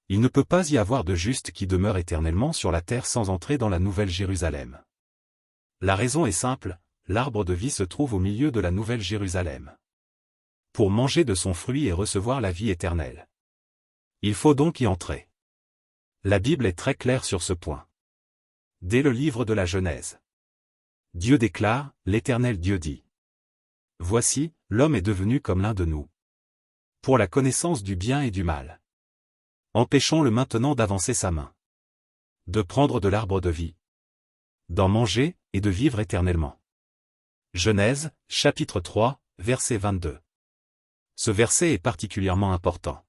Il ne peut pas y avoir de juste qui demeure éternellement sur la terre sans entrer dans la Nouvelle Jérusalem. La raison est simple, l'arbre de vie se trouve au milieu de la Nouvelle Jérusalem. Pour manger de son fruit et recevoir la vie éternelle, il faut donc y entrer. La Bible est très claire sur ce point. Dès le livre de la Genèse, Dieu déclare, l'Éternel Dieu dit. Voici, l'homme est devenu comme l'un de nous, pour la connaissance du bien et du mal. Empêchons-le maintenant d'avancer sa main, de prendre de l'arbre de vie, d'en manger, et de vivre éternellement. Genèse, chapitre 3, verset 22. Ce verset est particulièrement important.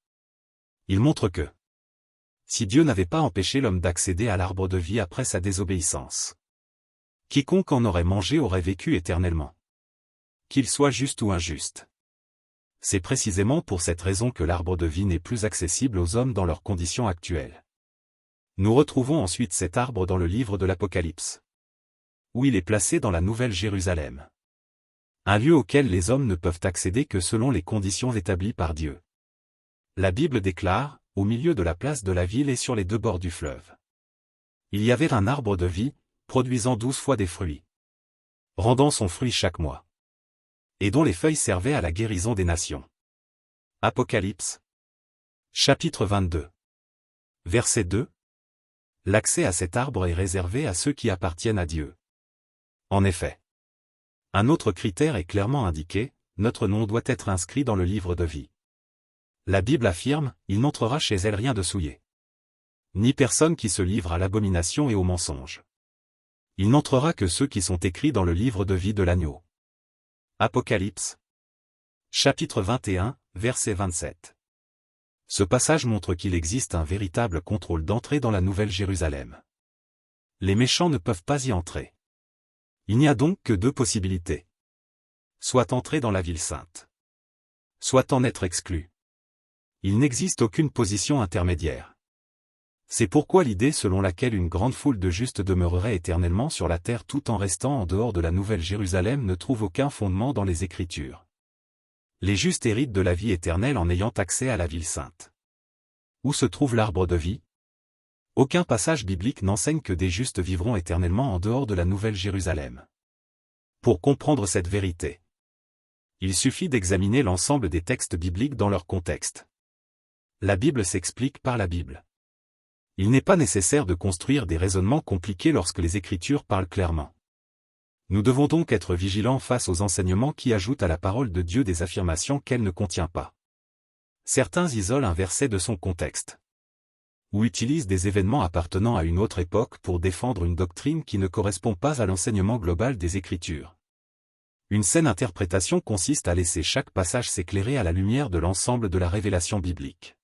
Il montre que, si Dieu n'avait pas empêché l'homme d'accéder à l'arbre de vie après sa désobéissance, quiconque en aurait mangé aurait vécu éternellement. Qu'il soit juste ou injuste. C'est précisément pour cette raison que l'arbre de vie n'est plus accessible aux hommes dans leurs conditions actuelles. Nous retrouvons ensuite cet arbre dans le livre de l'Apocalypse, où il est placé dans la Nouvelle Jérusalem. Un lieu auquel les hommes ne peuvent accéder que selon les conditions établies par Dieu. La Bible déclare, au milieu de la place de la ville et sur les deux bords du fleuve. Il y avait un arbre de vie, produisant 12 fois des fruits, rendant son fruit chaque mois, et dont les feuilles servaient à la guérison des nations. Apocalypse, chapitre 22. Verset 2. L'accès à cet arbre est réservé à ceux qui appartiennent à Dieu. En effet, un autre critère est clairement indiqué, notre nom doit être inscrit dans le livre de vie. La Bible affirme, il n'entrera chez elle rien de souillé, ni personne qui se livre à l'abomination et au mensonge. Il n'entrera que ceux qui sont écrits dans le livre de vie de l'agneau. Apocalypse, chapitre 21, verset 27. Ce passage montre qu'il existe un véritable contrôle d'entrée dans la Nouvelle Jérusalem. Les méchants ne peuvent pas y entrer. Il n'y a donc que deux possibilités. Soit entrer dans la ville sainte, soit en être exclu. Il n'existe aucune position intermédiaire. C'est pourquoi l'idée selon laquelle une grande foule de justes demeurerait éternellement sur la terre tout en restant en dehors de la Nouvelle Jérusalem ne trouve aucun fondement dans les Écritures. Les justes héritent de la vie éternelle en ayant accès à la ville sainte. Où se trouve l'arbre de vie? Aucun passage biblique n'enseigne que des justes vivront éternellement en dehors de la Nouvelle Jérusalem. Pour comprendre cette vérité, il suffit d'examiner l'ensemble des textes bibliques dans leur contexte. La Bible s'explique par la Bible. Il n'est pas nécessaire de construire des raisonnements compliqués lorsque les Écritures parlent clairement. Nous devons donc être vigilants face aux enseignements qui ajoutent à la parole de Dieu des affirmations qu'elle ne contient pas. Certains isolent un verset de son contexte, ou utilisent des événements appartenant à une autre époque pour défendre une doctrine qui ne correspond pas à l'enseignement global des Écritures. Une saine interprétation consiste à laisser chaque passage s'éclairer à la lumière de l'ensemble de la révélation biblique.